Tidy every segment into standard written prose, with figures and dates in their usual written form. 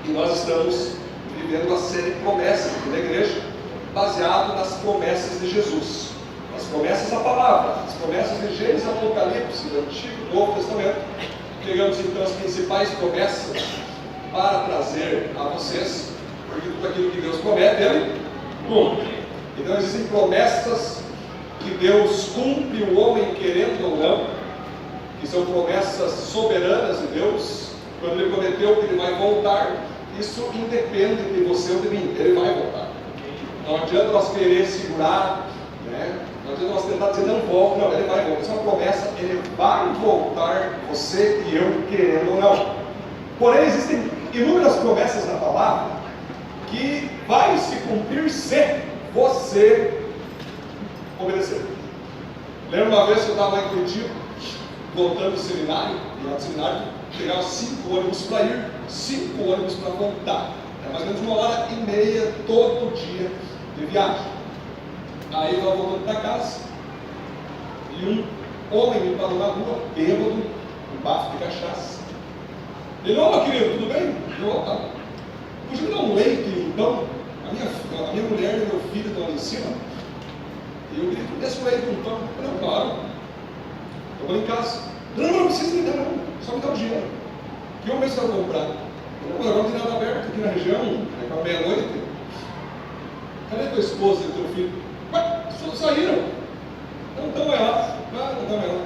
E nós estamos vivendo a série Promessas aqui na igreja, baseado nas promessas de Jesus, as promessas da palavra, as promessas de Gênesis e Apocalipse, do Antigo e Novo Testamento. Pegamos então as principais promessas para trazer a vocês, porque tudo aquilo que Deus promete, Ele cumpre. Então existem promessas que Deus cumpre, o homem querendo ou não, que são promessas soberanas de Deus. Quando Ele prometeu que Ele vai voltar, isso independe de você ou de mim, Ele vai voltar. Não adianta nós querer segurar, né? Não adianta nós tentar dizer não volta, não, Ele vai voltar. Isso é uma promessa, Ele vai voltar, você e eu querendo ou não. Porém existem inúmeras promessas na palavra que vai se cumprir se você obedecer. Lembra uma vez que eu estava lá em Curitiba, voltando do seminário, e lá do seminário pegava 5 ônibus para ir, 5 ônibus para voltar. Era mais ou menos 1h30 todo dia de viagem. Aí eu estava voltando para casa e um homem me parou na rua, bêbado, um bafo de cachaça. Ele: "Ô, querido, tudo bem?" Eu: "Tá. Podia me dar um leite então? A minha mulher e meu filho estão ali em cima. E eu queria que desse um leite então." Eu falei: "Claro. Eu vou em casa." Não precisa me dar não, só me dá o dinheiro. Que eu mesmo quero comprar. Eu não, agora não tem nada aberto aqui na região, é para meia-noite. Cadê tua esposa e teu filho? Ué, só saíram. Não estão lá. Não estão lá.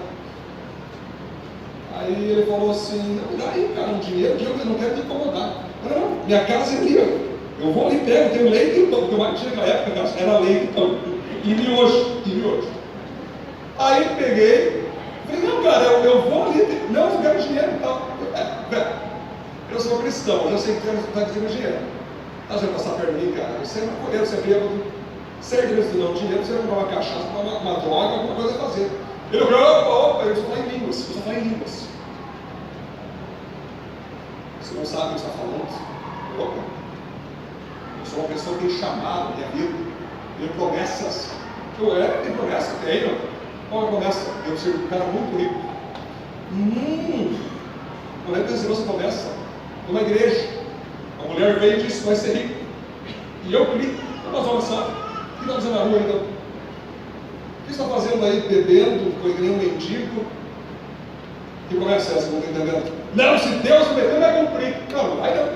Aí ele falou assim: "Não, dá aí, cara, um dinheiro que eu não quero te incomodar." Não, minha casa é ali, ó. Eu vou ali, pego, tenho leite e pão, porque eu mais tinha naquela época, era leite e pão. E miojo. Aí peguei, falei: "Não, cara, eu vou ali, não, eu quero dinheiro e tal." Eu sou cristão, eu já sei que você está dizendo dinheiro. Você vai passar perto de mim, cara, você é maconheiro, você é bêbado, certeza que não dinheiro, você vai comprar uma cachaça, uma droga, alguma coisa a fazer. Ele falou: "Opa, eu só falo em línguas, Você não sabe o que está falando?" Opa, eu sou uma pessoa que tem chamado minha vida, tem promessas. Tem promessa? Tenho. Qual é a promessa? Eu ser um cara muito rico. Como é que recebeu essa promessa? Numa igreja. A mulher veio e disse: "Vai ser rico." E eu criei. Nós vamos avançar. O que está fazendo na rua então? O que está fazendo aí, bebendo, com um mendigo? Que promessa é essa que eu não estou entendendo? Não, se Deus prometeu, vai cumprir. Não vai não.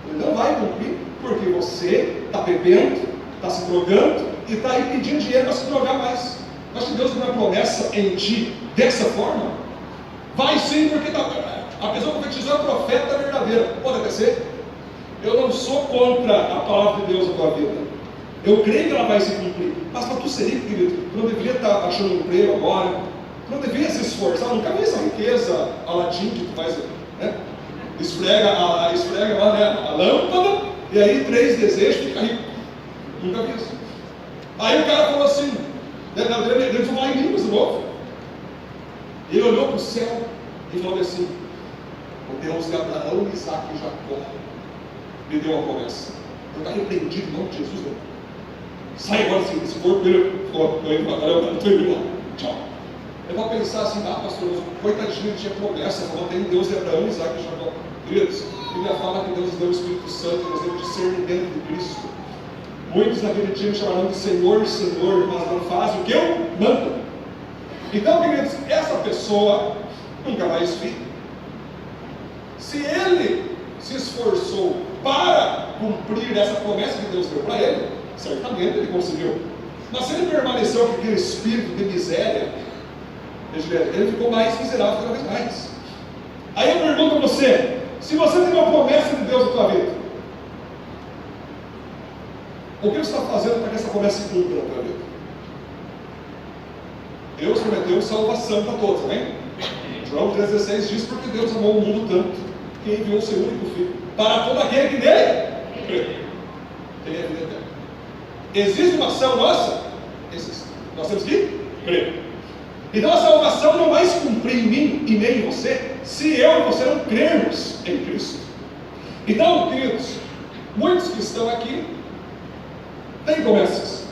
Ele não vai cumprir, porque você está bebendo, está se drogando e está aí pedindo dinheiro para se drogar mais. Mas se Deus não é promessa em ti dessa forma, vai sim, porque a pessoa profetizou, a profeta verdadeira. Pode até ser. Eu não sou contra a palavra de Deus na tua vida. Eu creio que ela vai se cumprir. Mas para tu ser rico, querido, tu não deveria estar achando um emprego agora. Tu não deveria se esforçar. Nunca vi essa riqueza Aladim que tu faz, né? Esfrega lá, né, a lâmpada, e aí 3 desejos, fica rico. Nunca vi isso. Aí o cara falou assim, ele falou em línguas de novo. Ele olhou para o céu e falou assim: "O Deus de Abraão, Isaac e Jacó me deu uma promessa. Eu estou repreendido em nome de Jesus, né? Sai agora desse corpo." Ele falou: "Estou indo para caramba, estou indo lá. Tchau." Eu vou pensar assim: pastor, coitadinho, ele tinha promessa, falou: "Tem Deus de Abraão, Isaac e Jacó." Queridos, a Bíblia fala que Deus deu o Espírito Santo, Deus deu o discernimento de Cristo. Muitos naquele dia me chamaram de Senhor, Senhor, mas não fazem o que eu mando. Então, queridos, essa pessoa nunca vai subir. Se ele se esforçou para cumprir essa promessa que Deus deu para ele, certamente ele conseguiu. Mas se ele permaneceu com aquele espírito de miséria, ele ficou mais miserável cada vez mais. Aí eu pergunto a você: se você tem uma promessa de Deus na tua vida, o que você está fazendo para que essa promessa se cumpra na tua vida? Deus prometeu salvação para todos, amém? João 3,16 diz: "Porque Deus amou o mundo tanto, que enviou o seu único Filho, para todo aquele que nele crê." Tem a vida eterna. Existe uma ação nossa? Existe. Nós temos que crer. Então a salvação não vai se cumprir em mim e nem em você, se eu e você não crermos em Cristo. Então, queridos, muitos que estão aqui têm promessas.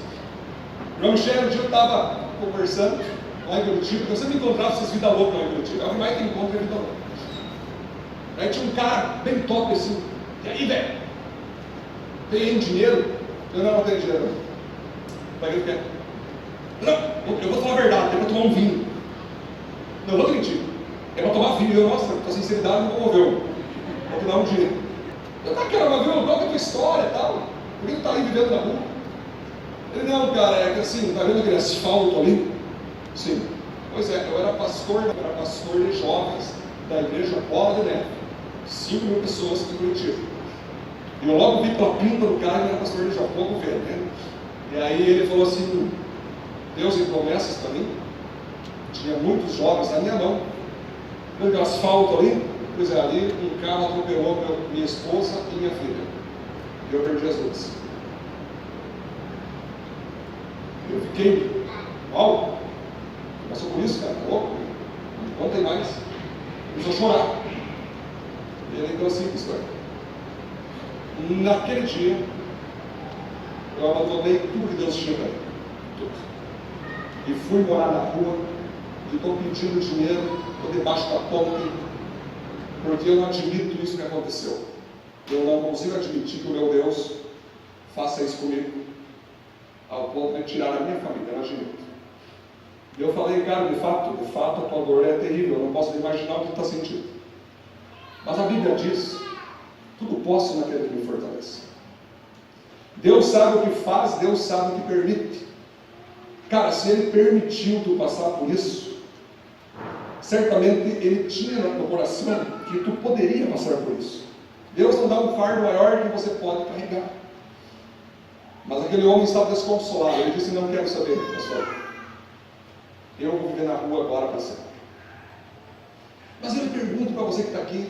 O João Michel, um dia eu estava conversando lá em Curitiba, eu sempre encontrava essas vidas loucas lá em Curitiba. É o que mais tem encontro é vida louca. Aí tinha um cara bem top assim, E aí, velho? Tem dinheiro? Eu não tenho dinheiro. Vai ver o que é? Não, eu vou falar a verdade, é para tomar um vinho. Não, eu vou mentir. É para tomar vinho. Eu, nossa, com sinceridade me comoveu. Vou te dar um dinheiro. Eu tá querendo ver qual é a tua história e tal. Por que tu tá ali vivendo na rua? Ele, não, cara, é que assim, tá vendo aquele asfalto ali? Sim. Pois é, eu era pastor de jovens da igreja Bola de Neve. 5.000 pessoas em Curitiba. E eu logo vi pela pinta do cara que era pastor de jovens, pouco ver, né? E aí ele falou assim, Deus em promessas para mim. Tinha muitos jovens na minha mão. Vendo aquele asfalto ali? Pois é, ali um carro atropelou minha esposa e minha filha. E eu perdi as duas. Eu fiquei, uau, passou por isso, cara, tá louco? Não contem mais. Começou a chorar. E ele deu assim, história. Naquele dia, eu abandonei tudo que Deus tinha para mim. Tudo. E fui morar na rua, e estou pedindo dinheiro, estou debaixo da ponte, porque eu não admito isso que aconteceu. Eu não consigo admitir que o meu Deus faça isso comigo, ao ponto de tirar a minha família, não admito. E eu falei, cara, de fato, a tua dor é terrível, eu não posso imaginar o que tu está sentindo. Mas a Bíblia diz, tudo posso naquele que me fortalece. Deus sabe o que faz, Deus sabe o que permite. Cara, se Ele permitiu tu passar por isso, certamente Ele tinha no teu coração que tu poderia passar por isso. Deus não dá um fardo maior que você pode carregar. Mas aquele homem estava desconsolado. Ele disse, não quero saber, pastor. Eu vou viver na rua agora para sempre. Mas eu pergunto para você que está aqui,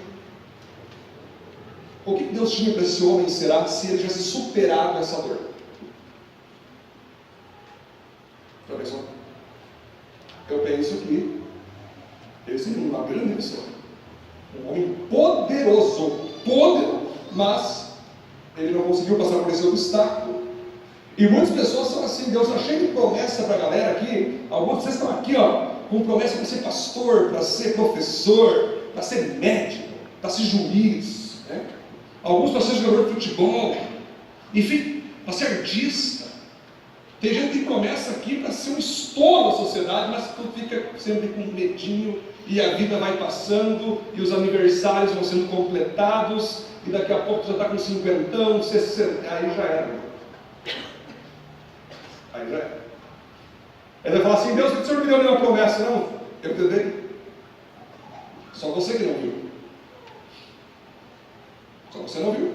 o que Deus tinha para esse homem será se ele tivesse superado essa dor? Já pensou? Eu penso que ele seria uma grande pessoa. Um homem poderoso, mas ele não conseguiu passar por esse obstáculo. E muitas pessoas são assim, Deus está cheio de promessa para a galera aqui. Alguns de vocês estão aqui, com promessa para ser pastor, para ser professor, para ser médico, para ser juiz, né? Alguns para ser jogador de futebol, enfim, para ser artista. Tem gente que começa aqui para ser um estouro na sociedade, mas tu fica sempre com medinho, e a vida vai passando, e os aniversários vão sendo completados, e daqui a pouco tu já está com 50, 60, aí já era. Aí já era. Ele vai falar assim, Deus, o Senhor me deu nenhuma promessa? Não, eu te dei. Só você que não viu. Só você não viu.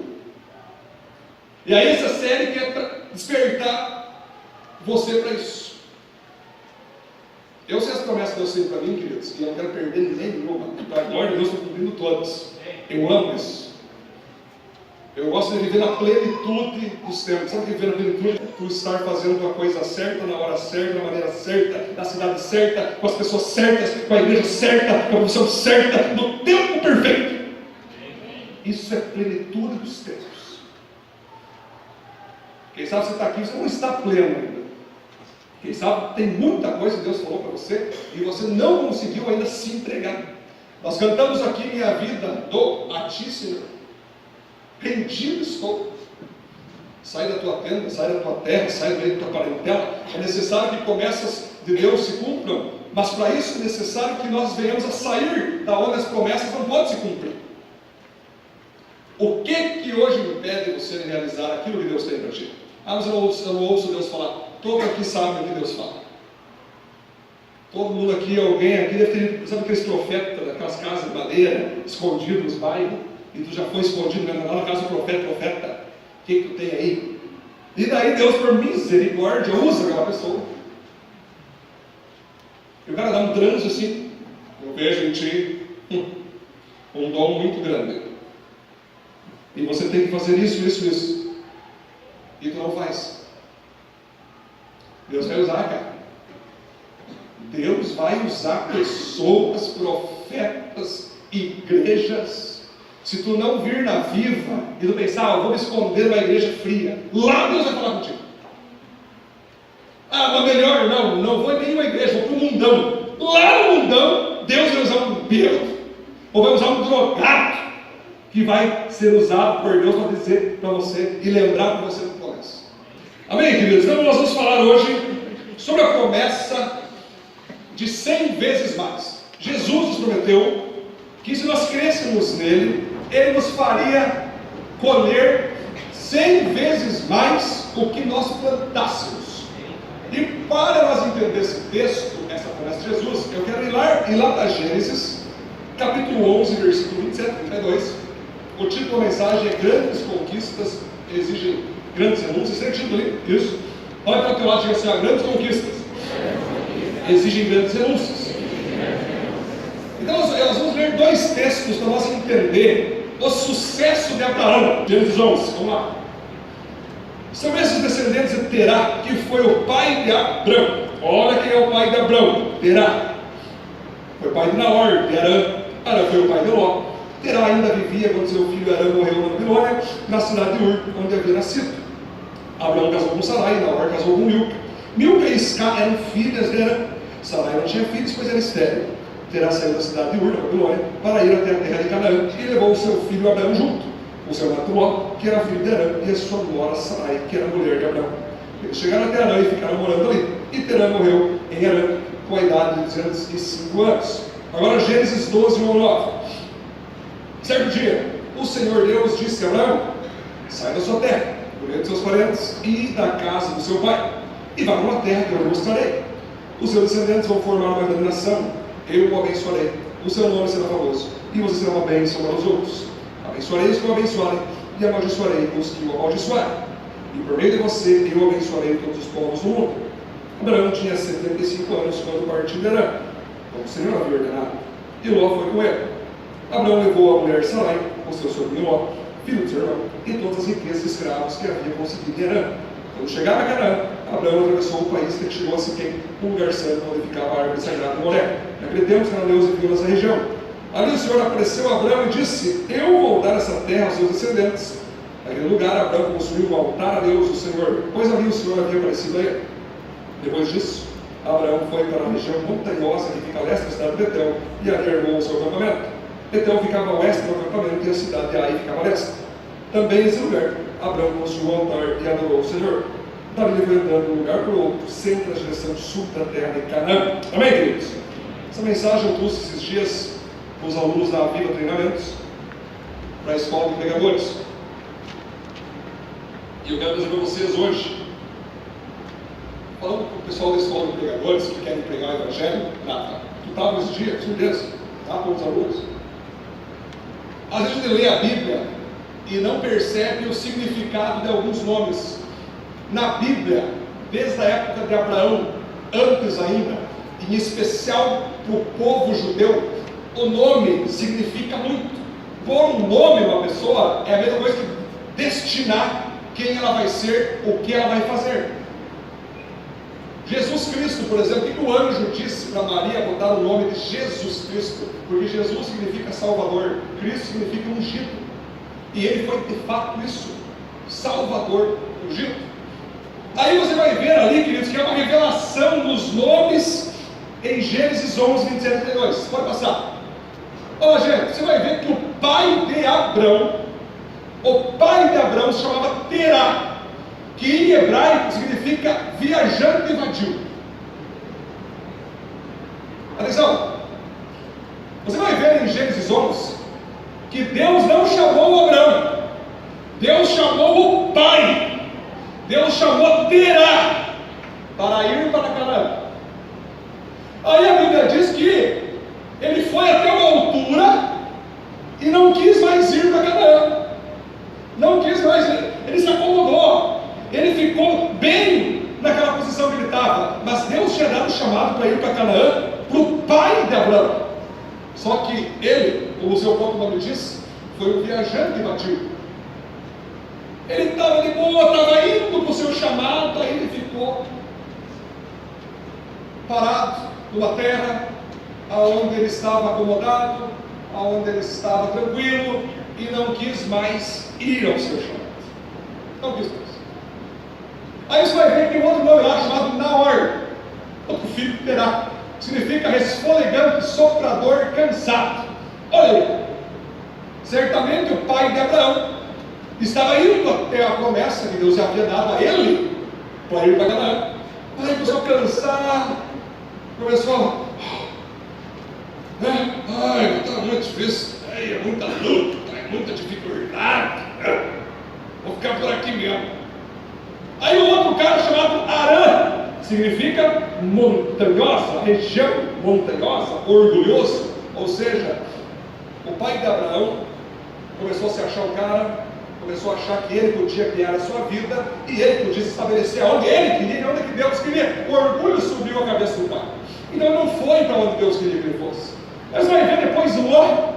E aí essa série quer despertar você para isso. Eu sei as promessas que Deus tem para mim, queridos, e eu não quero perder nenhuma. Para a glória de Deus, estou cumprindo todas. Eu amo isso. Eu gosto de viver na plenitude dos tempos. Sabe o que viver na plenitude? É tu estar fazendo a coisa certa, na hora certa, na maneira certa, na cidade certa, com as pessoas certas, com a igreja certa, com a profissão certa, no tempo perfeito. Isso é plenitude dos tempos. Quem sabe você está aqui, você não está pleno ainda. Quem sabe tem muita coisa que Deus falou para você e você não conseguiu ainda se entregar. Nós cantamos aqui, minha vida dou a ti, Senhor. Rendido estou. Sai da tua tenda, sai da tua terra, sai do meio da tua parentela. É necessário que promessas de Deus se cumpram, mas para isso é necessário que nós venhamos a sair da onde as promessas não podem se cumprir. O que hoje impede você de realizar aquilo que Deus tem para ti? Mas eu não ouço Deus falar. Todo aqui sabe o que Deus fala. Todo mundo aqui, alguém aqui deve ter, sabe aqueles profetas daquelas casas de madeira, escondidos nos bairros, e tu já foi escondido lá na casa do profeta, o que tu tem aí? E daí Deus, por misericórdia, usa aquela pessoa. E o cara dá um trânsito assim, eu vejo em ti um dom muito grande. E você tem que fazer isso. E tu não faz. Deus vai usar, cara. Deus vai usar pessoas, profetas, igrejas. Se tu não vir na Viva e tu pensar, eu vou me esconder numa igreja fria, lá Deus vai falar contigo. Mas melhor, não vou em nenhuma igreja, vou para o mundão. Lá no mundão, Deus vai usar um bêbado, ou vai usar um drogado, que vai ser usado por Deus para dizer para você e lembrar para você da promessa. Amém, queridos? Então nós vamos falar hoje sobre a promessa de 100 vezes mais. Jesus nos prometeu que se nós crêssemos nele, ele nos faria colher 100 vezes mais o que nós plantássemos. E para nós entender esse texto, essa promessa de Jesus, eu quero ir lá para Gênesis, capítulo 11, versículo 27 e 32. O título da mensagem é Grandes Conquistas Exigem Grandes Renúncias. Tem título ali? Isso. Olha para o teu lado e diga assim: grandes conquistas exigem grandes renúncias. Então nós vamos ler dois textos para nós entender o sucesso de Abraão. Gênesis 11, vamos lá. São esses descendentes de Terá, que foi o pai de Abrão. Olha quem é o pai de Abrão: Terá. Foi pai de Naor, de Arã. Arã foi o pai de Ló. Terá ainda vivia quando seu filho Arã morreu na Babilônia, na cidade de Ur, onde havia nascido. Abrão casou com Sarai, Naor casou com Milca. Milca e Isca eram filhas de Arã. Sarai não tinha filhos, pois era estéril. Terá saiu da cidade de Ur, na Babilônia, para ir até a terra de Canaã, e levou o seu filho Abrão junto. O seu neto Ló, que era filho de Arã, e a sua nora Sarai, que era mulher de Abrão. Eles chegaram até Arã e ficaram morando ali. E Terã morreu em Arã, com a idade de 205 anos. Agora Gênesis 12, 1 ao 9. Certo dia, o Senhor Deus disse a Abraão: sai da sua terra, do meio de seus parentes e da casa do seu pai, e vá para uma terra que eu lhe mostrarei. Os seus descendentes vão formar uma grande nação, eu o abençoarei, o seu nome será famoso, e você será uma bênção para os outros. Abençoarei os que o abençoarem, e amaldiçoarei os que o amaldiçoarem. E por meio de você eu abençoarei todos os povos do mundo. Abraão tinha 75 anos quando partiu de Arã, como o Senhor havia ordenado, e Ló foi com ele. Abraão levou a mulher Sarai, com seu sobrinho Ló, filho de seu irmão, e todas as riquezas de escravos que havia conseguido em Arã. Quando chegaram a Canaã, Abraão atravessou o país que chegou a Siquém, um lugar santo onde ficava a árvore sagrada de Moré. Naquele tempo, os cananeus viviam nessa região. Ali o Senhor apareceu a Abraão e disse: eu vou dar essa terra aos seus descendentes. Naquele lugar, Abraão construiu um altar a Deus, o Senhor, pois ali o Senhor havia aparecido a ele. Depois disso, Abraão foi para a região montanhosa que fica a leste da cidade de Betel, e ali armou o seu acampamento. Betel ficava a oeste do acampamento, e a cidade de Ai ficava a leste. Também nesse lugar, Abraão construiu um altar e adorou o Senhor. Davi ele foi andando de um lugar para o outro, sempre na direção sul da terra de Canaã. Amém, queridos? Essa mensagem eu trouxe esses dias para os alunos da Viva Treinamentos, para a escola de pregadores. E eu quero dizer para vocês hoje, falando para o pessoal da escola de pregadores que querem pregar o Evangelho, tu estava nesse dia, certeza, tá, com os alunos. Às vezes a gente lê a Bíblia e não percebe o significado de alguns nomes. Na Bíblia, desde a época de Abraão, antes ainda, em especial para o povo judeu, o nome significa muito. Pôr um nome a uma pessoa é a mesma coisa que destinar quem ela vai ser, o que ela vai fazer. Jesus Cristo, por exemplo, o que o anjo disse para Maria botar o nome de Jesus Cristo? Porque Jesus significa Salvador, Cristo significa ungido. E ele foi de fato isso, Salvador, ungido. Aí você vai ver ali, queridos, que é uma revelação dos nomes em Gênesis 11, 27 e 32. Pode passar. Olha, gente, você vai ver que o pai de Abrão se chamava Terá, que em hebraico significa viajante vadio. Atenção, você vai ver em Gênesis 11 que Deus não chamou Abrão, Deus chamou o pai. Deus chamou Terá para ir para Canaã. Aí a Bíblia diz que ele foi até uma altura e não quis mais ir para Canaã. Não quis mais, ele se acomodou, ele ficou bem naquela posição que ele estava. Mas Deus tinha dado o chamado para ir para Canaã para o pai de Abraão. Só que ele, como o seu próprio nome diz, foi um viajante vadio. Ele estava de boa, estava indo para o seu chamado, aí ele ficou parado numa terra onde ele estava acomodado, onde ele estava tranquilo, e não quis mais ir ao seu chamado. Não quis mais. Aí você vai ver que tem outro nome lá chamado Naor, outro filho de Terá, significa resfolegante, soprador, cansado. Olha aí. Certamente o pai de Abraão estava indo até a promessa que Deus havia dado a ele para ir para Canaã. Aí começou a cansar, começou ai, está muito difícil, é muita luta, é muita dificuldade, vou ficar por aqui mesmo. Aí o outro cara chamado Arã, significa montanhosa, região montanhosa, orgulhoso, ou seja, o pai de Abraão começou a se achar um cara, começou a achar que ele podia criar a sua vida e ele podia se estabelecer onde ele queria e onde que Deus queria. O orgulho subiu a cabeça do pai, então ele não foi para onde Deus queria que ele fosse. Mas vai ver depois Ló.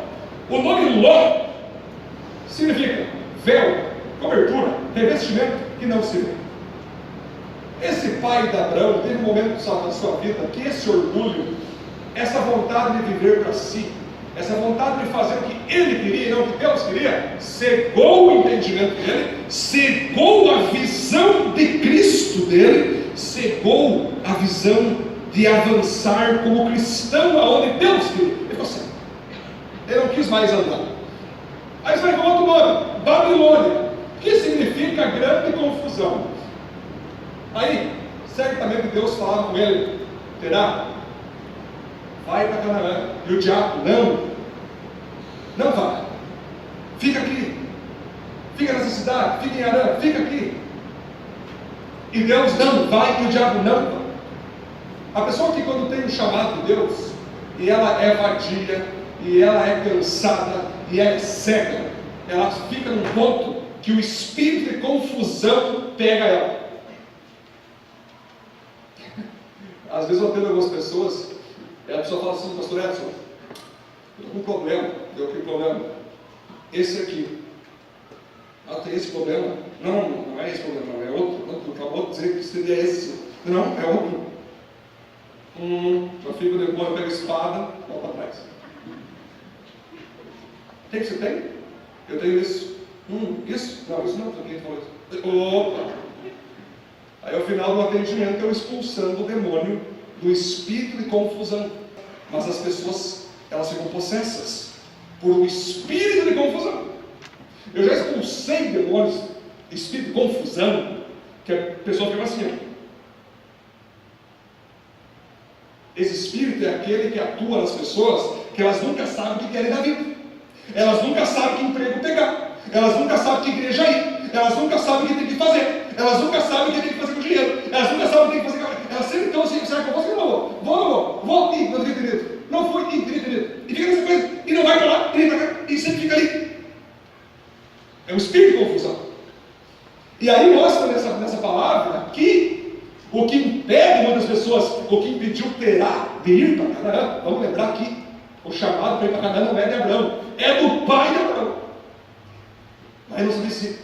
O nome Ló significa véu, cobertura, revestimento que não se vê. Esse pai de Abraão teve um momento na sua vida que esse orgulho, essa vontade de viver para si, essa vontade de fazer o que ele queria e não o que Deus queria, cegou o entendimento dele, cegou a visão de Cristo dele, cegou a visão de avançar como cristão aonde Deus queria. Ele ficou cego. Ele não quis mais andar. Aí você vai com outro nome, Babilônia, que significa grande confusão. Aí, certamente Deus falava com ele: Terá, vai para Canaã. E o diabo: não vai, fica aqui, fica nessa cidade, fica em Arã, fica aqui. E Deus: não vai, e o diabo: não vai. A pessoa que, quando tem um chamado de Deus, e ela é vadia, e ela é cansada, e ela é cega, ela fica num ponto que o espírito de confusão pega ela. Às vezes eu atendo algumas pessoas, e a pessoa fala assim: pastor Edson, eu estou com um problema. Que problema? Esse aqui. Tem esse problema? Não é esse problema, não, é outro. Não, tu acabou de dizer que seria esse. Não, é outro. Já fico depois, pega a espada, volta atrás. O que você tem? Eu tenho isso. Isso? Não, isso não, alguém falou isso. Opa! Aí ao final do atendimento eu expulsando o demônio do espírito de confusão. Mas as pessoas, elas ficam possessas por um espírito de confusão. Eu já expulsei demônios, espírito de confusão, que a pessoa fica assim, Esse espírito é aquele que atua nas pessoas, que elas nunca sabem o que querem da vida. Elas nunca sabem que emprego pegar. Elas nunca sabem que igreja ir. Elas nunca sabem o que tem que fazer. Elas nunca sabem o que tem que fazer com o dinheiro. Elas nunca sabem o que tem que fazer com a... Elas sempre estão assim: será que eu vou? Não vou. Vou, não tenho entendido. Não fui, entendido. E fica nessa coisa. E não vai para lá, e nem para cá. E sempre fica ali. É um espírito de confusão. E aí mostra nessa palavra que o que impede muitas pessoas, o que impediu Terá de ir para Canaã, vamos lembrar aqui, o chamado para ir para Canaã não é de Abraão, é do pai de Abraão. Aí não sabia se.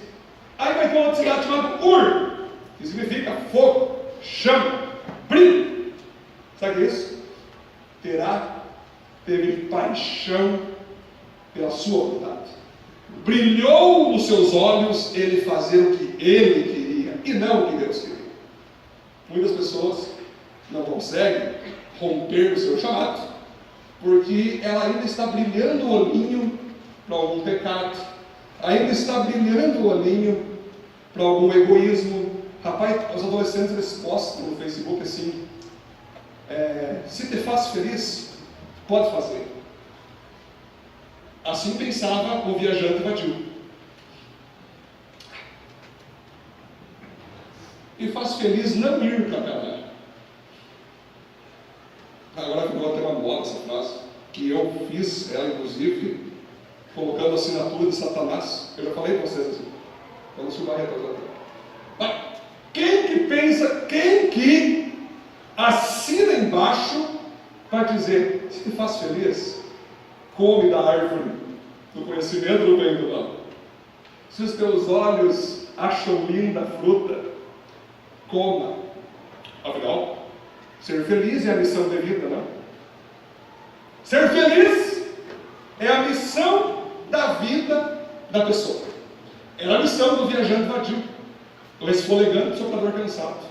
Aí vai ter uma cidade chamada Ur, que significa fogo, chama, brilho. Sabe o que é isso? Terá teve paixão pela sua vontade. Brilhou nos seus olhos ele fazer o que ele queria e não o que Deus queria. Muitas pessoas não conseguem romper o seu chamado, porque ela ainda está brilhando o olhinho para algum pecado, ainda está brilhando o olhinho para algum egoísmo. Rapaz, os adolescentes eles postam no Facebook assim: se te faz feliz, pode fazer. Assim pensava o viajante vadio. E faz feliz não ir para Canaã. Agora ficou até uma moda essa frase, que eu fiz ela, inclusive, colocando a assinatura de Satanás. Eu já falei para vocês assim, quando se vai retrasar. Quem que pensa, quem que assina embaixo para dizer: se te faz feliz, come da árvore do conhecimento do bem e do mal. Se os teus olhos acham linda a fruta, coma. Afinal, ser feliz é a missão de vida, não? Ser feliz é a missão da vida da pessoa. É a missão do viajante vadio, o esfolegante soprador cansado.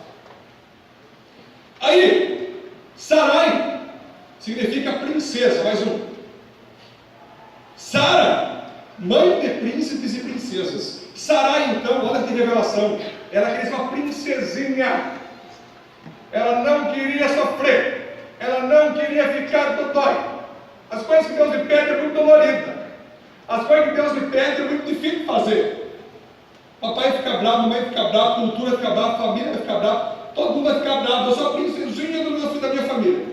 Aí, Sarai significa princesa, mais um. Sara mãe de príncipes e princesas. Sarai, então, olha que revelação, ela queria ser uma princesinha, ela não queria sofrer, ela não queria ficar dodói. As coisas que Deus me pede é muito dolorida, as coisas que Deus me pede é muito difícil de fazer. Papai fica bravo, mamãe fica brava, cultura fica brava, família vai ficar brava, todo mundo vai ficar bravo. Eu sou a princesinha do meu filho, da minha família.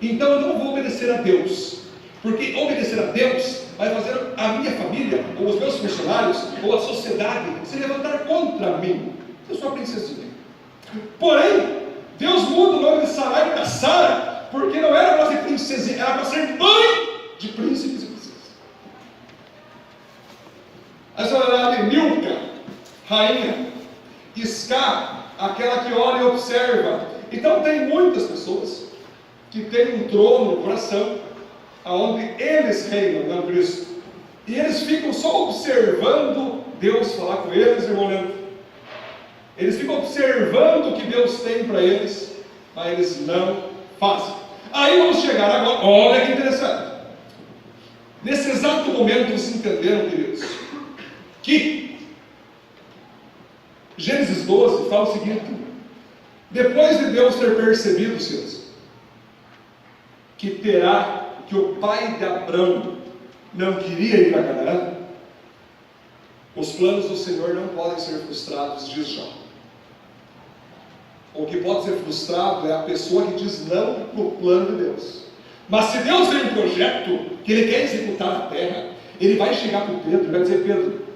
Então eu não vou obedecer a Deus, porque obedecer a Deus vai fazer a minha família, ou os meus funcionários, ou a sociedade se levantar contra mim. Eu sou a princesinha. Porém, Deus muda o nome de Sarai para Sara, porque não era para ser princesinha, era para ser mãe de príncipes e princesas. A senhora de Milca, rainha, Isca, aquela que olha e observa. Então tem muitas pessoas que têm um trono no coração, aonde eles reinam, não Cristo, e eles ficam só observando Deus falar com eles, irmão Leandro. Eles ficam observando o que Deus tem para eles, mas eles não fazem. Aí vamos chegar agora, olha que interessante. Nesse exato momento vocês entenderam, queridos, que Gênesis 12 fala o seguinte: depois de Deus ter percebido, seus, que o pai de Abrão não queria ir para Canaã, os planos do Senhor não podem ser frustrados, diz Jó. O que pode ser frustrado é a pessoa que diz não para o plano de Deus. Mas se Deus tem um projeto que Ele quer executar na terra, Ele vai chegar para o Pedro e vai dizer: Pedro,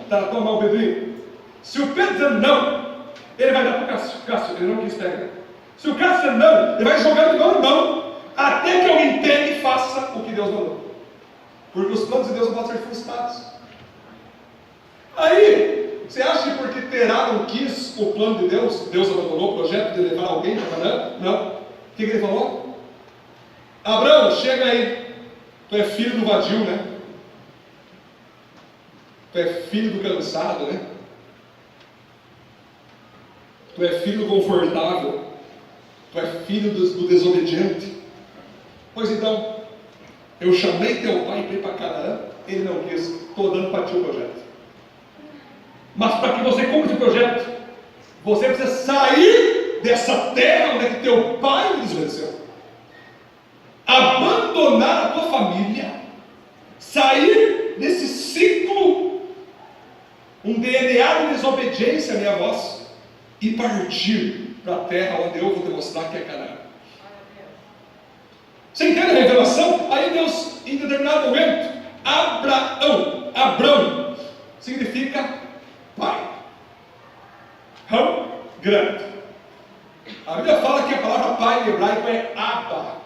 está tão mal, Pedrinho. Se o Pedro dizer não, ele vai dar para o Cássio, ele não quis pegar. Se o Cássio dizer não, ele vai jogar de mão, até que alguém pegue e faça o que Deus mandou. Porque os planos de Deus não podem ser frustrados. Aí, você acha que porque Terá não quis o plano de Deus, Deus abandonou o projeto de levar alguém para Canaã? Não. O que ele falou? Abraão, chega aí. Tu é filho do vadio, né? Tu é filho do cansado, né? Tu é filho do confortável. Tu é filho do desobediente. Pois então, eu chamei teu pai para ir para Canaã, ele não quis, estou dando para ti o projeto. Mas para que você cumpra esse projeto, você precisa sair dessa terra onde é que teu pai me desobedeceu, abandonar a tua família, sair desse ciclo, um DNA de desobediência à minha voz, e partir para a terra onde eu vou demonstrar que é Canaã. Você entende a revelação? Aí Deus, em determinado momento, Abrão, significa pai. Rão, grande. A Bíblia fala que a palavra pai em hebraico é Abba.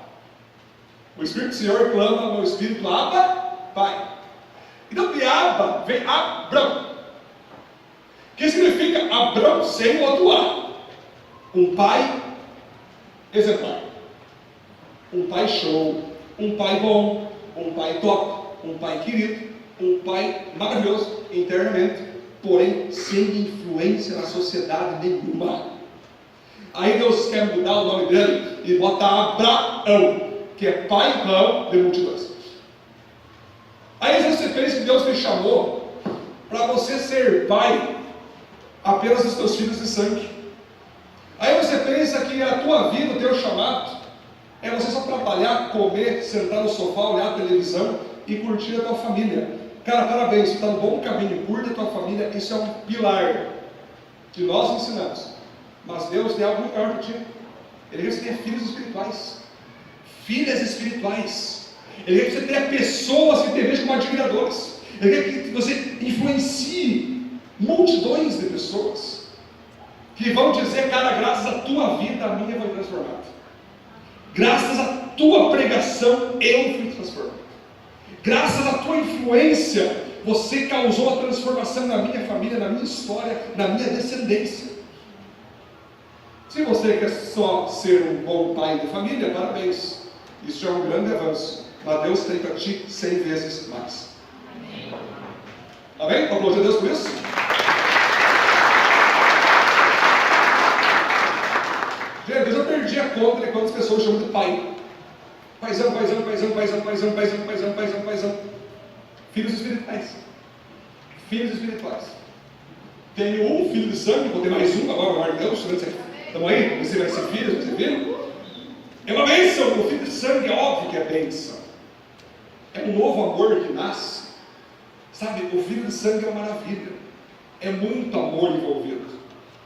O Espírito do Senhor clama ao meu espírito: Abba, pai. Então de Abba vem Abrão, que significa Abrão sem o outro A. Um pai exemplar, um pai show, um pai bom, um pai top, um pai querido, um pai maravilhoso internamente, porém sem influência na sociedade nenhuma. Aí Deus quer mudar o nome dele e bota Abraão, que é pai de multidões. Aí você pensa que Deus te chamou para você ser pai apenas dos teus filhos de sangue. Aí você pensa que a tua vida, o teu chamado, é você só trabalhar, comer, sentar no sofá, olhar a televisão e curtir a tua família. Cara, parabéns, você está no bom caminho, curta a tua família, isso é um pilar que nós ensinamos. Mas Deus tem algo maior que ti. Ele quer que você tenha filhos espirituais, filhas espirituais. Ele quer que você tenha pessoas que te vejam como admiradores. Ele quer que você influencie multidões de pessoas que vão dizer: cara, graças à tua vida a minha foi transformada, graças à tua pregação eu fui transformado, graças à tua influência você causou a transformação na minha família, na minha história, na minha descendência. Se você quer só ser um bom pai de família, parabéns, isso é um grande avanço, mas Deus tem para ti 100 vezes mais. Amém? Aplaudir a Deus por isso? Gente, eu já perdi a conta de quantas pessoas chamam de pai. Paizão. Filhos espirituais. Filhos espirituais. Tenho um filho de sangue, vou ter mais um agora, glória a Deus. Estamos aí? Você vai ser filho, você filho? É uma bênção. O filho de sangue é óbvio que é bênção. É um novo amor que nasce. Sabe, o filho de sangue é uma maravilha. É muito amor envolvido.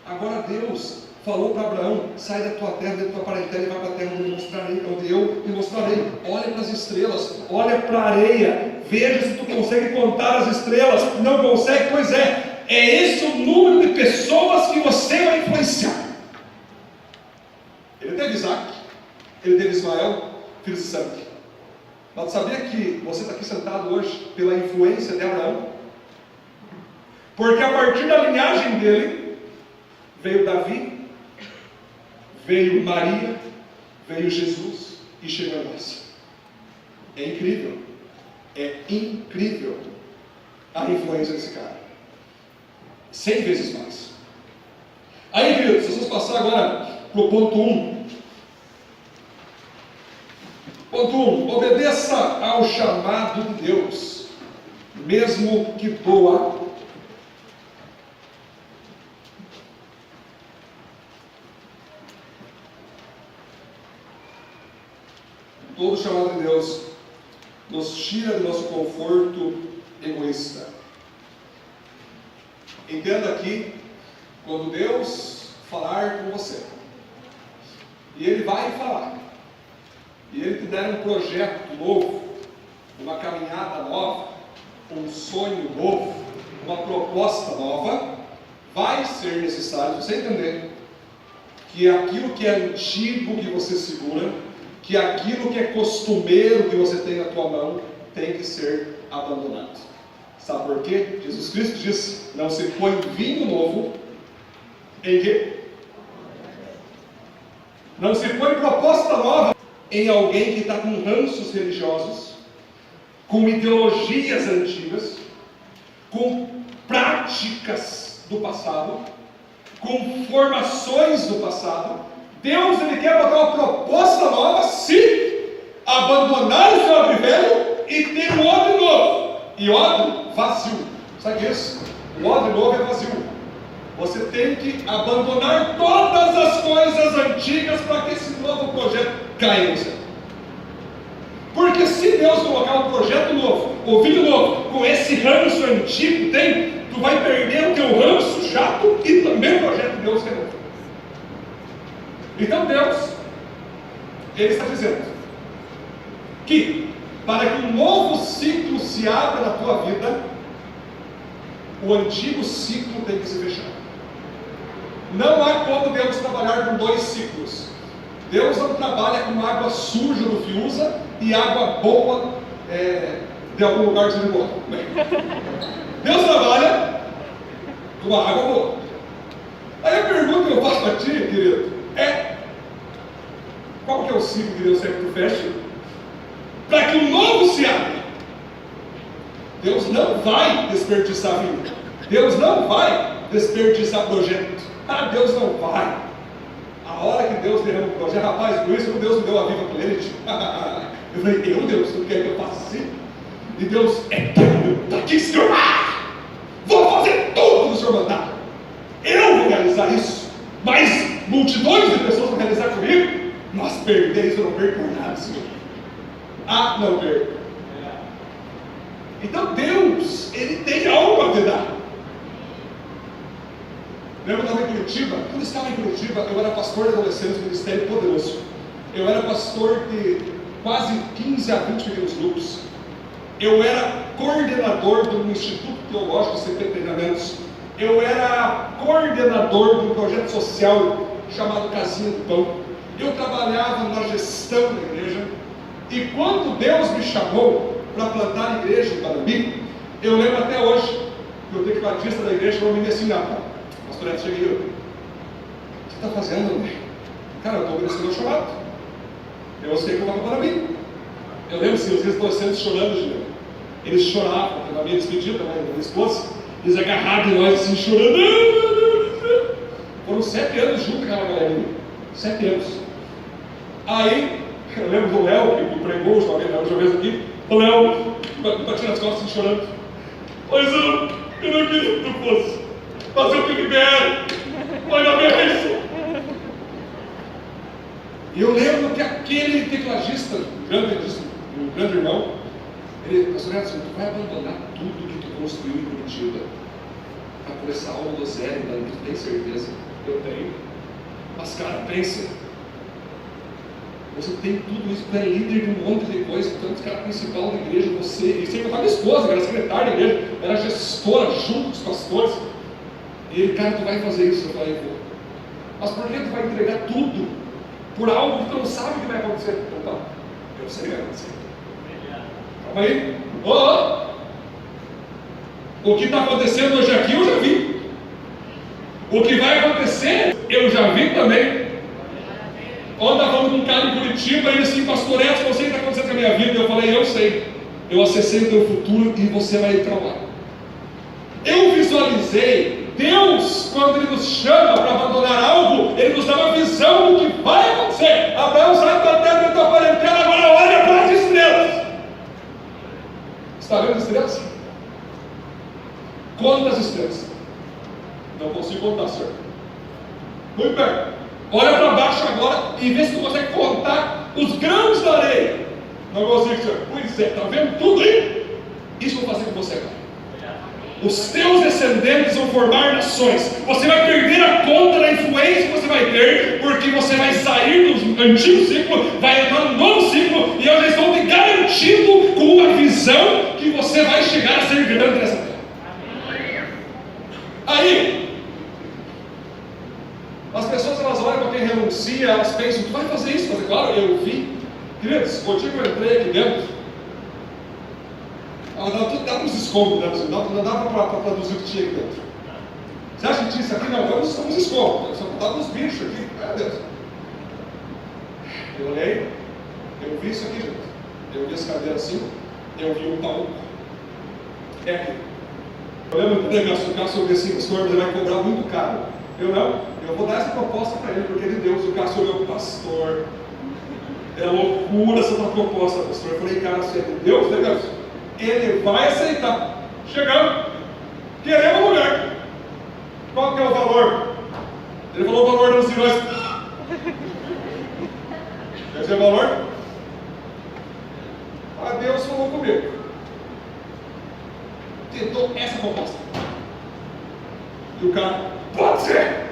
Agora Deus falou para Abraão: sai da tua terra, da tua parentela e vai para a terra onde eu te mostrarei. Olha para as estrelas, olha para a areia, veja se tu consegue contar as estrelas. Não consegue? Pois é esse o número de pessoas que você vai influenciar. Ele teve Isaac, ele teve Ismael, filho de sangue. Mas sabia que você está aqui sentado hoje pela influência de Abraão? Porque a partir da linhagem dele veio Davi, veio Maria, veio Jesus e chegou a nós. É incrível a influência desse cara. 100 vezes mais. Aí, queridos, se vocês passar agora para o ponto 1. Ponto 1. Obedeça ao chamado de Deus, mesmo que doa. Todo chamado de Deus nos tira do nosso conforto egoísta. Entenda aqui, quando Deus falar com você, e Ele vai falar, e Ele te der um projeto novo, uma caminhada nova, um sonho novo, uma proposta nova, vai ser necessário você entender que aquilo que é antigo que você segura, que aquilo que é costumeiro que você tem na tua mão, tem que ser abandonado. Sabe por quê? Jesus Cristo disse: não se põe vinho novo em quê? Não se põe proposta nova em alguém que está com ranços religiosos, com ideologias antigas, com práticas do passado, com formações do passado. Deus, Ele quer botar uma proposta nova, se abandonar o seu odre velho e ter um odre novo. E odre vazio. Sabe isso? O odre novo é vazio. Você tem que abandonar todas as coisas antigas para que esse novo projeto caia no céu. Porque se Deus colocar um projeto novo, o filho novo, com esse ranço antigo tem, tu vai perder o teu ranço chato e também o projeto de Deus que é novo. Então Deus, Ele está dizendo que para que um novo ciclo se abra na tua vida, o antigo ciclo tem que se fechar. Não há como Deus trabalhar com dois ciclos. Deus não trabalha com água suja do Fiuza e água boa de algum lugar de Lisboa. Deus trabalha com a água boa. Aí a pergunta que eu faço para ti, querido, qual que é o ciclo que Deus quer que tu feche? Para que o novo se abra. Deus não vai desperdiçar vida. Deus não vai desperdiçar projeto. Deus não vai. A hora que Deus derrama o projeto, rapaz, por isso que Deus me deu a vida com ele. Eu falei, Deus, tu quer que eu faça assim? E Deus, está aqui, Senhor. Vou fazer tudo que o Senhor mandar. Eu vou realizar isso. Mas multidões de pessoas vão realizar comigo. Nós perdemos, eu não perco por nada, Senhor. Não perco. Então Deus, Ele tem algo a te dar. Lembra que eu estava em Curitiba? Quando eu estava em Curitiba, eu era pastor de adolescentes do Ministério Poderoso. Eu era pastor de quase 15 a 20 pequenos grupos. Eu era coordenador do Instituto Teológico de CP Treinamentos. Eu era coordenador de um projeto social chamado Casinha do Pão. Eu trabalhava na gestão da igreja. E quando Deus me chamou para plantar a igreja em Panambi, eu lembro até hoje que o tecladista da igreja falou assim: pastor, cheguei eu. O que você está fazendo, né? Cara, eu estou obedecendo o chamado. Eu sei que eu vou para Panambi. Eu lembro assim, os adolescentes chorando, Juliano. Eles choravam, porque na minha despedida, da minha esposa, eles agarraram em nós assim, chorando. Foram 7 anos juntos com aquela galerinha. 7 anos. Aí, eu lembro do Léo, que pregou uma vez aqui, O Léo, bati nas costas e chorando. Mas eu não queria que tu fosse. Mas eu que libero. Mas na minha bênção. E eu lembro que aquele tecladista, um grande irmão, ele, pastor Edson, tu vai abandonar tudo que tu construiu em Curitiba para começar algo do zero, então tu tem certeza? Eu tenho. Mas cara, pensa, você tem tudo isso, tu é líder de um monte de coisa, tanto cara principal da igreja, você, e sem contar minha esposa, que era secretária da igreja, era gestora junto com os pastores, e ele, cara, tu vai fazer isso? Eu falei, vou. Mas por que tu vai entregar tudo por algo que tu não sabe o que vai acontecer? Então tá, eu sei o que vai acontecer. Calma aí. O que está acontecendo hoje aqui eu já vi. O que vai acontecer eu já vi também. Ontem estava falando com um cara em Curitiba e ele assim, pastor Edson, eu sei o que está acontecendo com a minha vida. Eu falei, eu sei. Eu acessei o teu futuro e você vai ir para lá. Eu visualizei Deus, quando Ele nos chama para abandonar algo, Ele nos dá uma visão do que vai acontecer. Abraão sai da terra da tua parentela, agora olha para as estrelas. Está vendo as estrelas? Conta as estrelas. Não consigo contar, senhor. Muito bem. Olha para baixo agora e vê se tu consegue contar os grãos da areia. Não consigo, senhor. Pois é, está vendo tudo aí? Isso eu vou fazer com você agora. Os teus descendentes vão formar nações. Você vai perder a conta da influência que você vai ter, porque você vai sair do antigo ciclo, vai entrar no novo ciclo, e eu já estou te garantindo com uma visão que você vai chegar a ser grande nessa terra. Aí, as pessoas elas olham para quem renuncia, elas pensam, tu vai fazer isso? Mas claro, eu vi. Queridos, o dia que eu entrei aqui dentro, tudo dava uns escombros, não dava para traduzir o que tinha aqui dentro. Você acha que tinha isso aqui? Não, são uns escombros, só dava uns bichos aqui. Meu Deus. Eu olhei, eu vi isso aqui, gente. Eu vi essa cadeira assim, eu vi um pau. É aqui. Eu lembro do negócio, o Cássio olhou assim, pastor, ele vai cobrar muito caro. Eu não, eu vou dar essa proposta para ele, porque ele Deus. O Cássio olhou, pastor, é loucura essa tua proposta, pastor. Eu falei, cara, você é de Deus, né, Cássio? Ele vai aceitar. Chegamos, queremos a mulher. Qual que é o valor? Ele falou o valor dos nós. Quer dizer o valor? Ah, Deus falou comigo. Tentou essa proposta. E o cara, pode ser!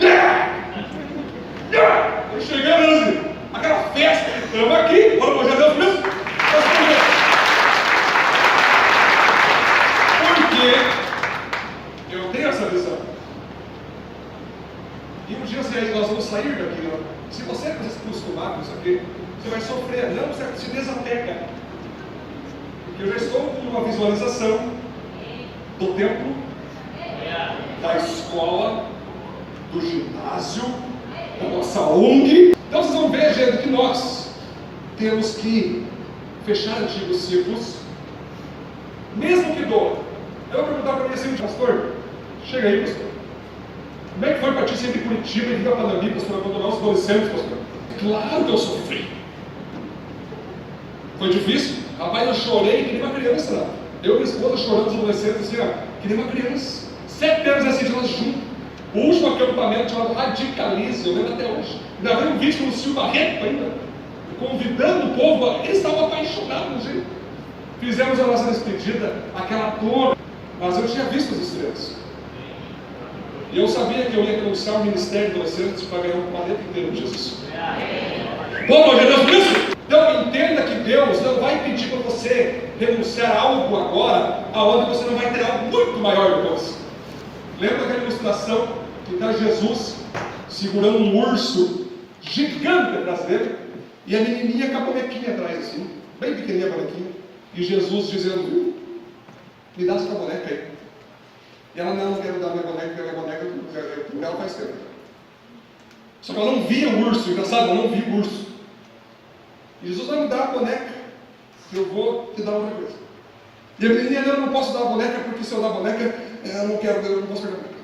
Eu chegando assim, aquela festa, estamos aqui, bora já Deus mesmo. Porque eu tenho essa visão. E um dia nós vamos sair daqui. Ó. Se você se acostumar com isso aqui, você vai sofrer. Não, você se desapega. Porque eu já estou com uma visualização do templo, da escola, do ginásio, da nossa ONG. Então vocês vão ver, gente, que nós temos que fechar antigos ciclos, mesmo que doa. Eu vou perguntar para mim assim, pastor, chega aí, pastor. Como é que foi para ti sair de Curitiba e vir a Panambi, pastor, abandonar os adolescentes, pastor? Claro que eu sofri. Foi difícil? Rapaz, eu chorei que nem uma criança. Eu e minha esposa chorando os adolescentes assim, ó, que nem uma criança. 7 anos assim, nós juntos. O último acampamento chamado Radicalize, eu lembro até hoje. Ainda veio um vídeo com o Silvio Barreto ainda, convidando o povo, eles estavam apaixonados, gente. Fizemos a nossa despedida, aquela dor. Mas eu tinha visto as estrelas. E eu sabia que eu ia anunciar o ministério de adolescentes para ganhar um planeta inteiro de Jesus. Bom, glória a Deus por isso. Então entenda que Deus não vai pedir para você renunciar a algo agora, aonde você não vai ter algo muito maior depois. Lembra daquela ilustração que está Jesus segurando um urso gigante atrás dele e a menininha com a bonequinha atrás assim, bem pequenininha a bonequinha, e Jesus dizendo, me dá essa boneca aí. E ela, não quero dar minha boneca, porque a minha boneca ela faz tempo. Só que ela não via o urso, engraçado, ela não via o urso. E Jesus vai me dar a boneca, eu vou te dar outra coisa. E a menininha, eu não posso dar a boneca, porque se eu dar a boneca, eu não quero, eu não posso pegar a boneca.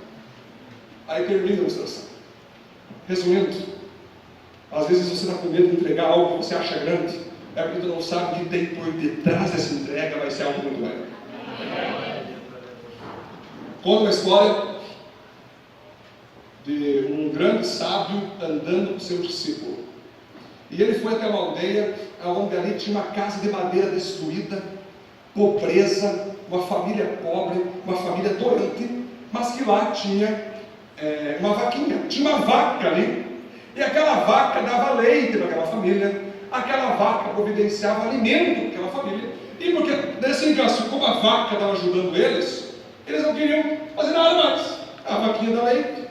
Aí termina a ilustração. Resumindo, às vezes você está com medo de entregar algo que você acha grande, é porque tu não sabe o que tem por detrás dessa entrega, vai ser algo muito maior. Conta uma história de um grande sábio andando com seu discípulo. E ele foi até uma aldeia, onde ali tinha uma casa de madeira destruída, pobreza, uma família pobre, uma família doente, mas que lá tinha uma vaquinha, tinha uma vaca ali, e aquela vaca dava leite para aquela família, aquela vaca providenciava alimento para aquela família, e porque desse caso, como a vaca estava ajudando eles não queriam fazer nada mais, a vaquinha dá leite,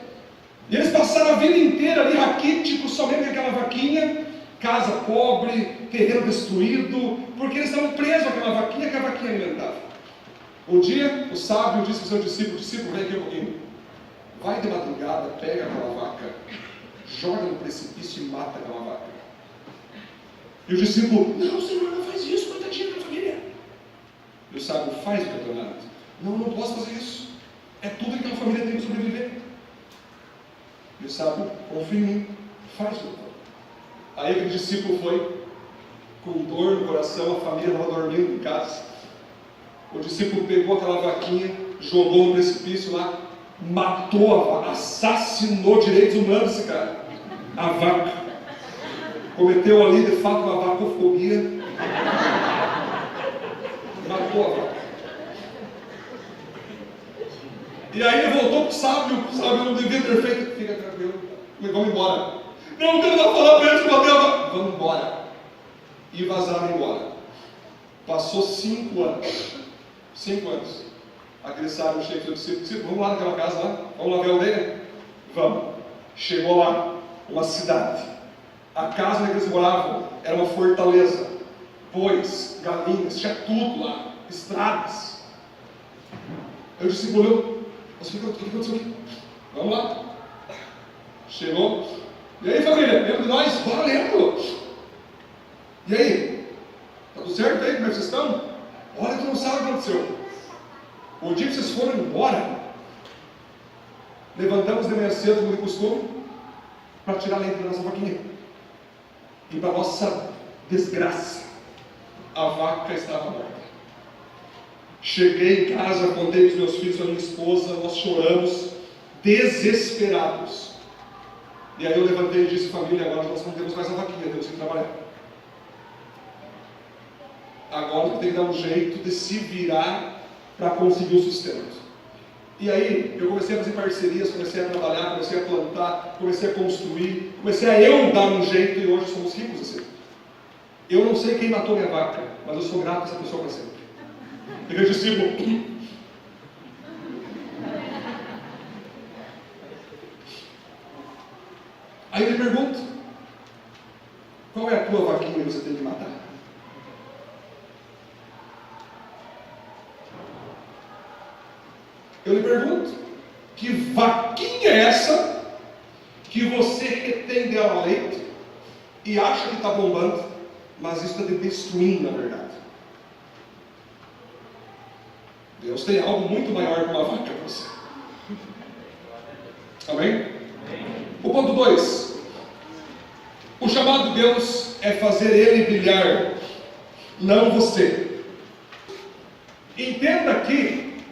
e eles passaram a vida inteira ali raquíticos, somente aquela vaquinha, casa pobre, terreno destruído, porque eles estavam presos àquela vaquinha que a vaquinha alimentava. Um dia, o sábio disse para o seu discípulo, vem aqui um pouquinho, vai de madrugada, pega aquela vaca, joga no precipício e mata aquela vaca. E o discípulo, não, Senhor, não faz isso, coitadinha da família. E o sábio, faz o que eu estou mandando. Não posso fazer isso, é tudo que aquela família tem que sobreviver. E o sábio, confia em mim, faz o que eu estou. Aí aquele discípulo foi, com dor no coração, a família estava dormindo em casa. O discípulo pegou aquela vaquinha, jogou no precipício lá, matou a vaca, assassinou direitos humanos esse cara, a vaca. Cometeu ali de fato uma vacofobia, matou a vaca. E aí ele voltou para o sábio não devia ter feito, fica tranquilo, vamos embora. Não quero dar falar para eles que bateu a vaca. Vamos embora. E vazaram embora. Passou 5 anos. 5 anos. Aquele sábio chega e disse, vamos lá naquela casa lá, vamos lá ver a aldeia? Vamos. Chegou lá, uma cidade. A casa onde eles moravam era uma fortaleza. Bois, galinhas, tinha tudo lá, estradas. Eu disse, o que aconteceu aqui? Vamos lá. Chegou. E aí, família, lembra de nós? Lembro. E aí? Tá tudo certo aí? Como é que vocês estão? Olha, tu não sabe o que aconteceu. O dia que vocês foram embora, levantamos de manhã cedo, como de costume, para tirar leite da nossa vaquinha. E para nossa desgraça, a vaca estava morta. Cheguei em casa, contei para os meus filhos, para a minha esposa, nós choramos, desesperados. E aí eu levantei e disse, família, agora nós não temos mais a vaquinha, temos que trabalhar. Agora tem que dar um jeito de se virar para conseguir o sustento. E aí eu comecei a fazer parcerias, comecei a trabalhar, comecei a plantar, comecei a construir, comecei a eu dar um jeito e hoje somos ricos assim. Eu não sei quem matou minha vaca, mas eu sou grato a essa pessoa para sempre. Aquele discípulo. Aí ele pergunta, qual é a tua vaquinha que você tem que matar? Eu lhe pergunto, que vaquinha é essa que você retém dela leite e acha que está bombando, mas isso está te destruindo na verdade? Deus tem algo muito maior que uma vaca para você. Amém? O ponto 2. O chamado de Deus é fazer Ele brilhar, não você. Entenda que,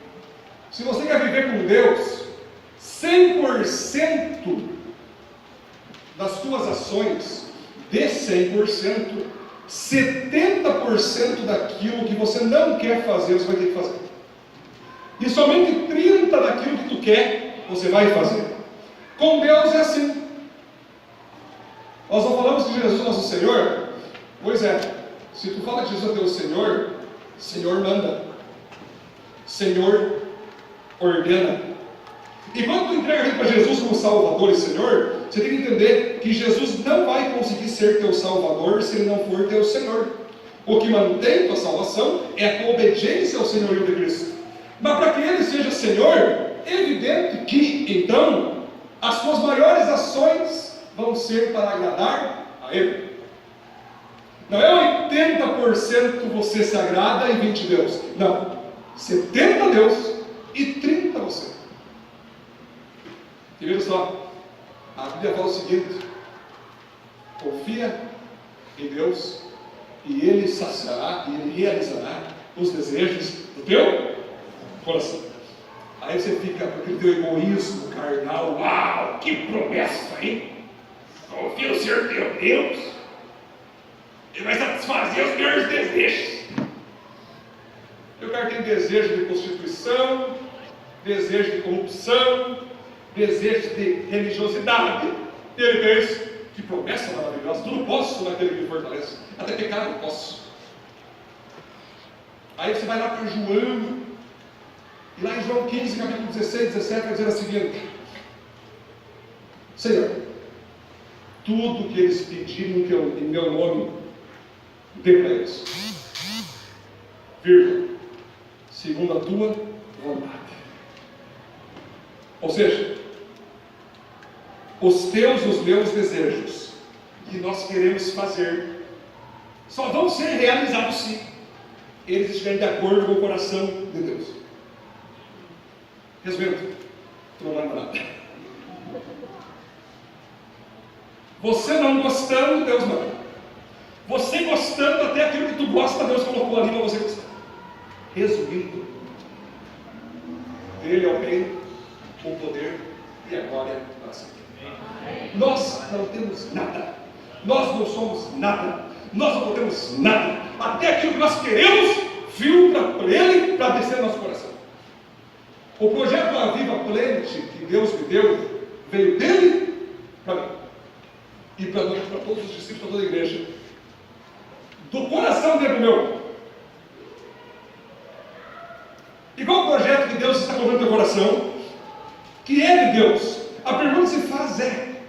se você quer viver com Deus, 100% das suas ações, de 100%, 70% daquilo que você não quer fazer, você vai ter que fazer. E somente 30% daquilo que tu quer, você vai fazer. Com Deus é assim. Nós não falamos que Jesus é nosso Senhor? Pois é, se tu fala que Jesus é teu Senhor, Senhor manda, Senhor ordena. E quando tu entrega para Jesus como Salvador e Senhor, você tem que entender que Jesus não vai conseguir ser teu Salvador se Ele não for teu Senhor. O que mantém tua salvação é a tua obediência ao senhorio de Cristo. Mas para que Ele seja Senhor, é evidente que, então, as suas maiores ações vão ser para agradar a Ele. Não é 80% você se agrada e 20% Deus. Não. 70% Deus e 30% você. E veja só, a Bíblia fala o seguinte: confia em Deus e Ele saciará, e Ele realizará os desejos do teu coração. Aí você fica com aquele teu egoísmo carnal. Uau, que promessa, hein? Confia no Senhor teu Deus, Ele vai satisfazer os meus desejos. Eu quero ter desejo de prostituição, desejo de corrupção, desejo de religiosidade. E ele fez, que promessa maravilhosa, tudo posso naquele que me fortalece, até pecar eu posso. Aí você vai lá para João, e lá em João 15, capítulo 16, 17, vai dizer o seguinte: Senhor, tudo que eles pedirem em meu nome, dê para eles, vírgula, segundo a tua vontade. Ou seja, os teus e os meus desejos que nós queremos fazer só vão ser realizados se eles estiverem de acordo com o coração de Deus. Resumindo, tu não manda nada. Você não gostando, Deus manda. Você gostando, até aquilo que tu gosta, Deus colocou ali para você gostar. Resumindo, Ele é o reino, o poder e a glória para sempre. Nós não temos nada, nós não somos nada, nós não podemos nada, até aquilo que nós queremos filtra por Ele para descer no nosso coração. O projeto da Viva Plente que Deus me deu veio dele para mim e para todos os discípulos, para toda a igreja, do coração dele meu. E qual o projeto que Deus está colocando no teu coração? Que Ele, Deus, a pergunta que se faz é: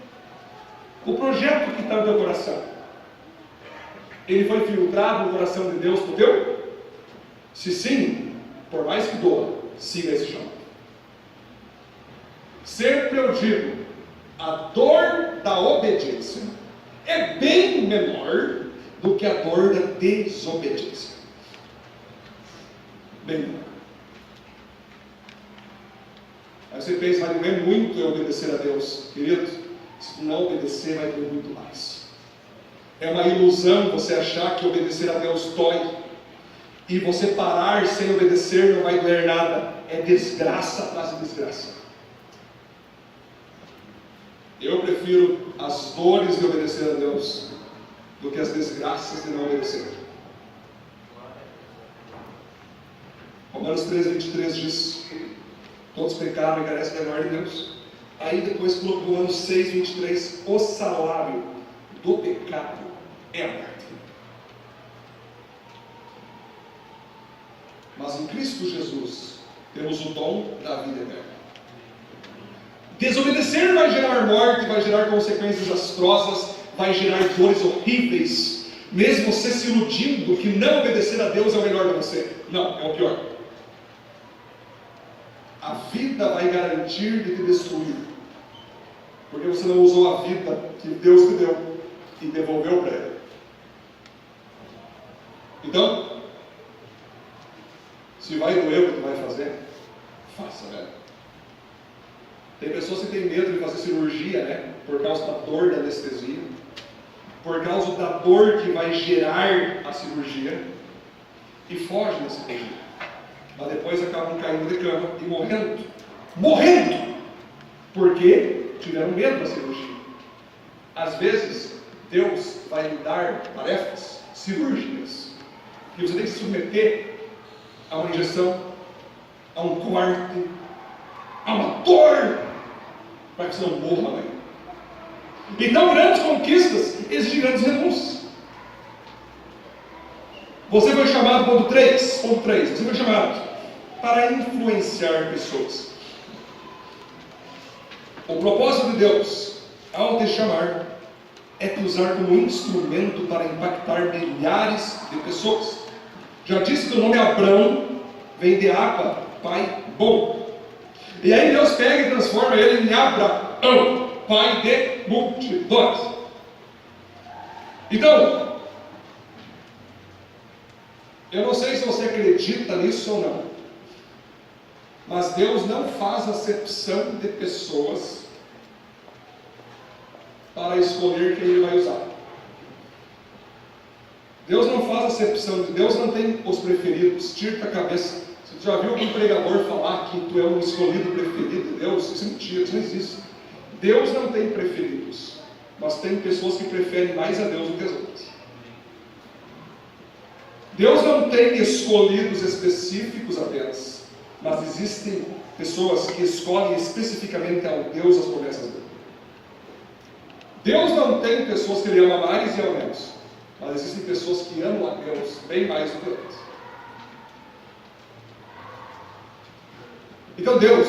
o projeto que está no teu coração, ele foi filtrado no coração de Deus para o teu? Se sim, por mais que doa, siga esse chamado. Sempre eu digo, a dor da obediência é bem menor do que a dor da desobediência. Bem menor. Aí você pensa, vai doer muito eu obedecer a Deus. Querido, se não obedecer, vai doer muito mais. É uma ilusão você achar que obedecer a Deus dói, e você parar sem obedecer não vai doer nada. É desgraça atrás de desgraça. Eu prefiro as dores de obedecer a Deus do que as desgraças de não obedecer. Romanos 13:23 diz: todos pecaram e carecem da glória de Deus. Aí depois colocou Romanos 6:23: o salário do pecado é a morte. Mas em Cristo Jesus temos o dom da vida eterna. Desobedecer vai gerar morte, vai gerar consequências desastrosas, vai gerar dores horríveis, mesmo você se iludindo que não obedecer a Deus é o melhor para você. Não, é o pior. A vida vai garantir de te destruir, porque você não usou a vida que Deus te deu e devolveu para Ele. Então, se vai doer o que tu vai fazer, faça, velho. Tem pessoas que têm medo de fazer cirurgia, né? Por causa da dor da anestesia, por causa da dor que vai gerar a cirurgia, e fogem da cirurgia. Mas depois acabam caindo de cama e morrendo, porque tiveram medo da cirurgia. Às vezes, Deus vai lhe dar tarefas cirúrgicas, que você tem que se submeter a uma injeção, a um corte, a uma dor, para que você não morra amanhã. Então, grandes conquistas exigem grandes renúncias. Você foi chamado, ponto 3, você foi chamado para influenciar pessoas. O propósito de Deus, ao te chamar, é te usar como instrumento para impactar milhares de pessoas. Já disse que o nome Abrão vem de Abba, pai bom. E aí Deus pega e transforma ele em Abraão, pai de multidões. Então, eu não sei se você acredita nisso ou não, mas Deus não faz acepção de pessoas para escolher quem Ele vai usar. Deus não faz acepção, Deus não tem os preferidos. Tira a cabeça. Você já viu algum pregador falar que tu é um escolhido preferido de Deus? Isso é mentira, isso não existe. Deus não tem preferidos, mas tem pessoas que preferem mais a Deus do que as outras. Deus não tem escolhidos específicos apenas, mas existem pessoas que escolhem especificamente ao Deus as promessas dele. Deus não tem pessoas que Ele ama mais e ama menos, mas existem pessoas que amam a Deus bem mais do que outras. Então Deus,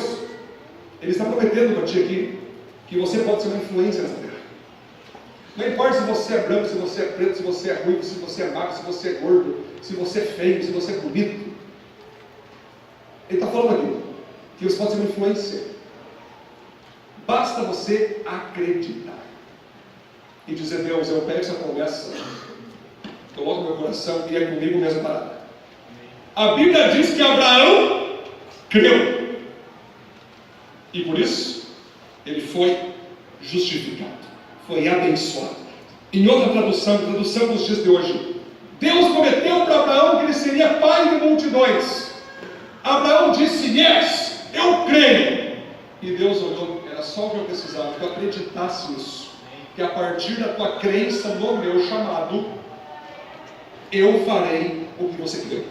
Ele está prometendo para ti aqui que você pode ser uma influência nessa terra. Não importa se você é branco, se você é preto, se você é ruivo, se você é magro, se você é gordo, se você é feio, se você é bonito. Ele está falando aqui que você pode ser uma influência. Basta você acreditar e dizer: Deus, eu pego essa promessa, coloco no meu coração e é comigo mesmo parada. A Bíblia diz que Abraão creu, e por isso ele foi justificado, foi abençoado. Em outra tradução dos dias de hoje, Deus prometeu para Abraão que ele seria pai de multidões. Abraão disse: yes, eu creio. E Deus olhou, era só o que eu precisava, que eu acreditasse nisso, que a partir da tua crença no meu chamado, eu farei o que você crê.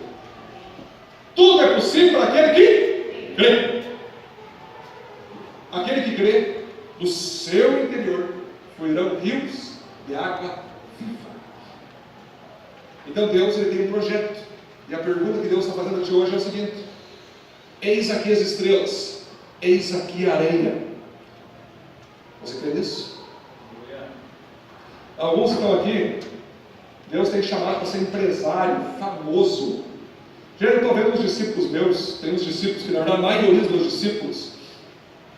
Tudo é possível para aquele que crê. Aquele que crê, do seu interior fluirão rios de água viva. Então Deus, Ele tem um projeto, e a pergunta que Deus está fazendo de hoje é o seguinte: eis aqui as estrelas, eis aqui a areia. Você crê nisso? Alguns que estão aqui, Deus tem chamado para ser empresário, famoso. Já estou vendo uns discípulos meus, tem uns discípulos que, na verdade, a maioria dos meus discípulos,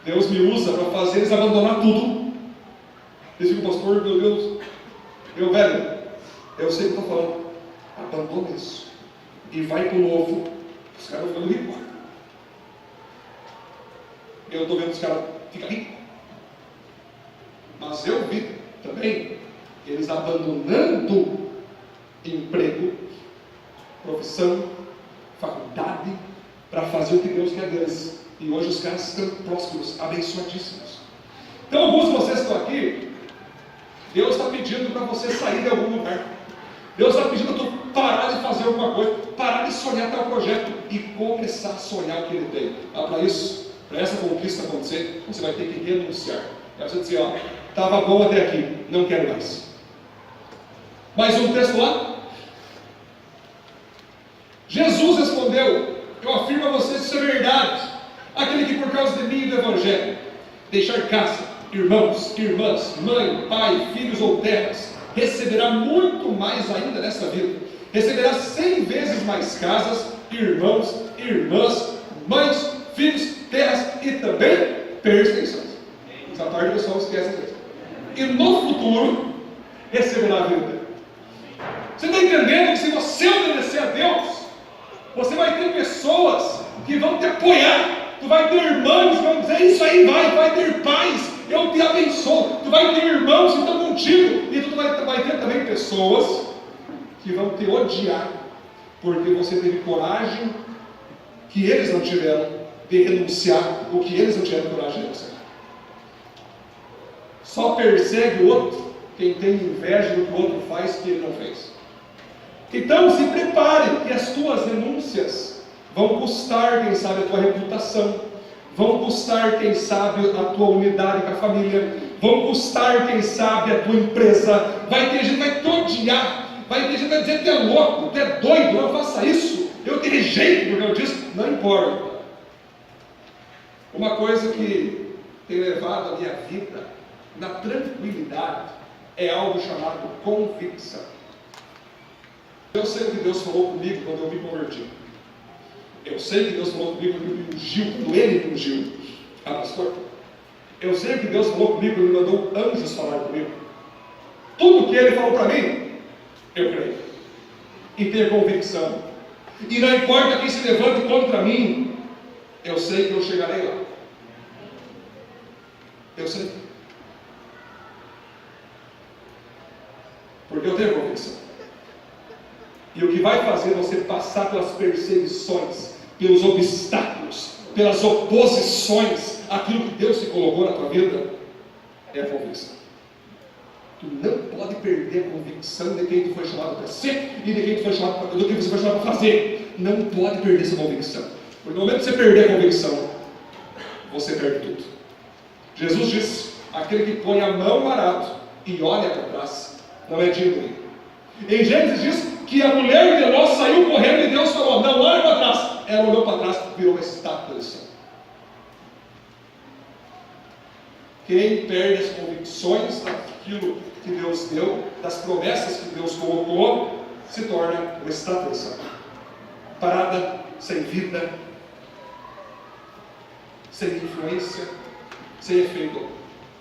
Deus me usa para fazer eles abandonar tudo. Eles ficam: pastor, meu Deus, velho, eu sei o que estou falando, abandona isso e vai para o novo. Os caras vão ficando ricos. Eu estou vendo os caras ficam ricos, mas eu vi também eles abandonando emprego, profissão, faculdade, para fazer o que Deus quer deles. E hoje os caras estão prósperos, abençoadíssimos. Então, alguns de vocês estão aqui, Deus está pedindo para você sair de algum lugar. Deus está pedindo para tu parar de fazer alguma coisa, parar de sonhar tal projeto e começar a sonhar o que Ele tem. Para isso, para essa conquista acontecer, você vai ter que renunciar. É você dizer: ó, estava bom até aqui, não quero mais. Mais um texto lá. Jesus respondeu: eu afirmo a vocês que isso é verdade. Aquele que por causa de mim e do Evangelho deixar casa, irmãos, irmãs, mãe, pai, filhos ou terras, receberá muito mais ainda nesta vida. Receberá 100 vezes mais casas, irmãos, irmãs, mães, filhos, terras e também perseguições. Essa parte o pessoal esquece disso. E no futuro receberá a vida. Você está entendendo que se você obedecer a Deus, você vai ter pessoas que vão te apoiar. Tu vai ter irmãos que vão dizer: isso aí, vai ter pais, eu te abençoo. Tu vai ter irmãos que estão contigo, e tu vai ter também pessoas que vão te odiar, porque você teve coragem que eles não tiveram de renunciar o que eles não tiveram coragem de renunciar. Só persegue o outro quem tem inveja do que o outro faz que ele não fez. Então se prepare, que as tuas renúncias vão custar, quem sabe, a tua reputação, vão custar, quem sabe, a tua unidade com a família, vão custar, quem sabe, a tua empresa. Vai ter gente que vai te odiar, vai ter gente que vai dizer: tu é louco, tu é doido, não faça isso, eu te rejeito porque eu disse. Não importa. Uma coisa que tem levado a minha vida na tranquilidade é algo chamado convicção. Eu sei o que Deus falou comigo quando eu me converti. Eu sei que Deus falou comigo quando me ungiu, quando Ele me ungiu. Ah, pastor? Eu sei o que Deus falou comigo quando Ele mandou anjos falar comigo. Tudo que Ele falou para mim, eu creio. E tenho convicção. E não importa quem se levante contra mim, eu sei que eu chegarei lá. Eu sei. Porque eu tenho convicção. E o que vai fazer você passar pelas perseguições, pelos obstáculos, pelas oposições, aquilo que Deus te colocou na tua vida, é a convicção. Tu não pode perder a convicção de quem tu foi chamado para ser e de quem tu foi chamado do que você foi chamado para fazer. Não pode perder essa convicção. Porque no momento que você perder a convicção, você perde tudo. Jesus disse: aquele que põe a mão no arado e olha para trás, não é digno de mim. Em Gênesis diz que a mulher de Ló saiu correndo e Deus falou: não olha para trás. Ela olhou para trás e virou uma estátua de sal. Quem perde as convicções daquilo que Deus deu, das promessas que Deus colocou, se torna uma estátua de sal. Parada, sem vida, sem influência, sem efeito.